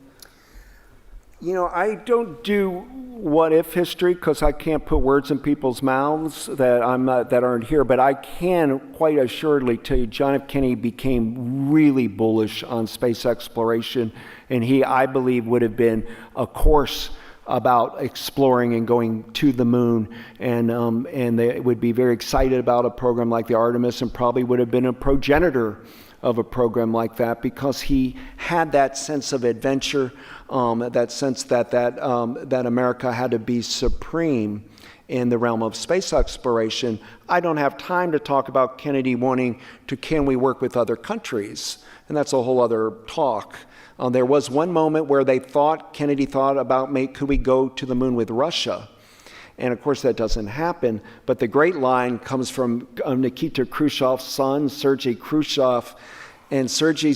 I don't do what-if history because I can't put words in people's mouths that aren't here, but I can quite assuredly tell you John F. Kennedy became really bullish on space exploration, and he, I believe, would have been a course about exploring and going to the moon, and they would be very excited about a program like the Artemis, and probably would have been a progenitor of a program like that, because he had that sense of adventure, that sense that America had to be supreme in the realm of space exploration. I don't have time to talk about Kennedy wanting to, can we work with other countries? And that's a whole other talk. There was one moment where Kennedy thought about, could we go to the moon with Russia? And of course that doesn't happen, but the great line comes from Nikita Khrushchev's son, Sergei Khrushchev, and Sergei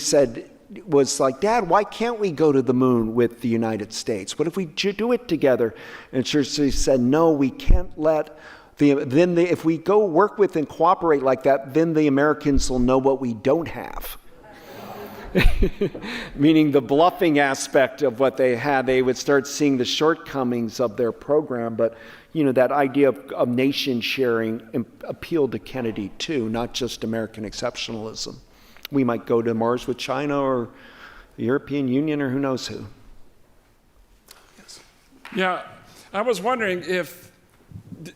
was like, Dad, why can't we go to the moon with the United States? What if we do it together? And Sergei said, no, we can't let if we go work with and cooperate like that, then the Americans will know what we don't have. Meaning the bluffing aspect of what they had, they would start seeing the shortcomings of their program. But that idea of nation sharing appealed to Kennedy too, not just American exceptionalism. We might go to Mars with China or the European Union or who knows who. Yes. Yeah, I was wondering if,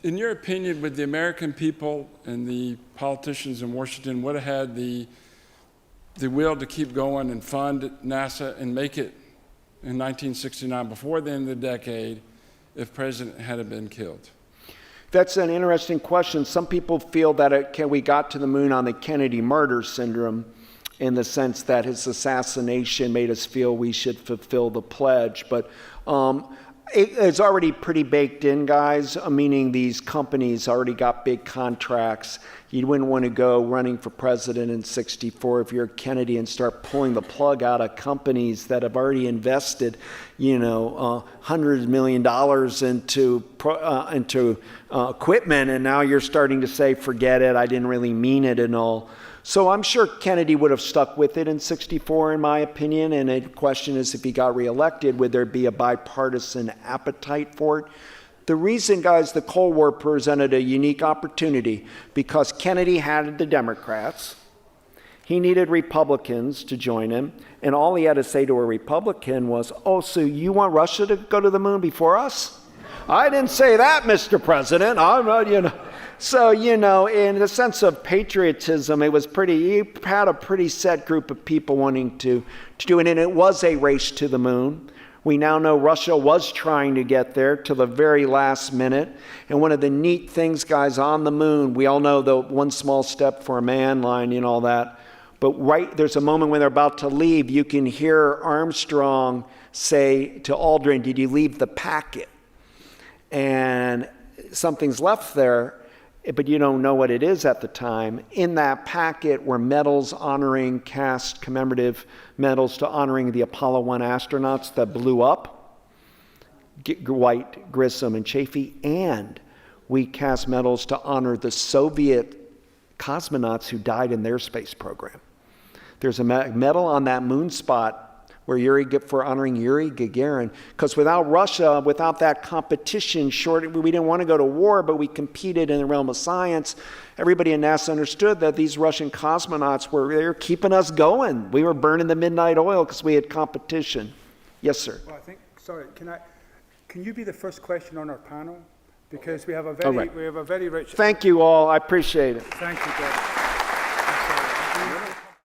in your opinion, would the American people and the politicians in Washington would have had the will to keep going and fund NASA and make it in 1969, before the end of the decade, if President had been killed? That's an interesting question. Some people feel that we got to the moon on the Kennedy martyr syndrome, in the sense that his assassination made us feel we should fulfill the pledge. But It's already pretty baked in, guys, meaning these companies already got big contracts. You wouldn't want to go running for president in 64 if you're Kennedy and start pulling the plug out of companies that have already invested, hundreds of million dollars into equipment, and now you're starting to say, forget it, I didn't really mean it and all. So I'm sure Kennedy would have stuck with it in 64, in my opinion, and the question is, if he got reelected, would there be a bipartisan appetite for it? The reason, guys, the Cold War presented a unique opportunity because Kennedy had the Democrats, he needed Republicans to join him, and all he had to say to a Republican was, oh, so you want Russia to go to the moon before us? I didn't say that, Mr. President. I'm not, So, in the sense of patriotism, it was you had a pretty set group of people wanting to do it, and it was a race to the moon. We now know Russia was trying to get there to the very last minute. And one of the neat things, guys, on the moon, we all know the one small step for a man line and all that. But there's a moment when they're about to leave, you can hear Armstrong say to Aldrin, did you leave the packet? And something's left there, but you don't know what it is at the time. In that packet were medals honoring cast commemorative medals to honoring the Apollo 1 astronauts that blew up, White, Grissom, and Chaffee, and we cast medals to honor the Soviet cosmonauts who died in their space program. There's a medal on that moon spot for honoring Yuri Gagarin, because without Russia, without that competition, we didn't want to go to war, but we competed in the realm of science. Everybody in NASA understood that these Russian cosmonauts they were keeping us going. We were burning the midnight oil because we had competition. Yes, sir. Well, can you be the first question on our panel? Because we have a very rich. Thank you all. I appreciate it. Thank you, Jeff.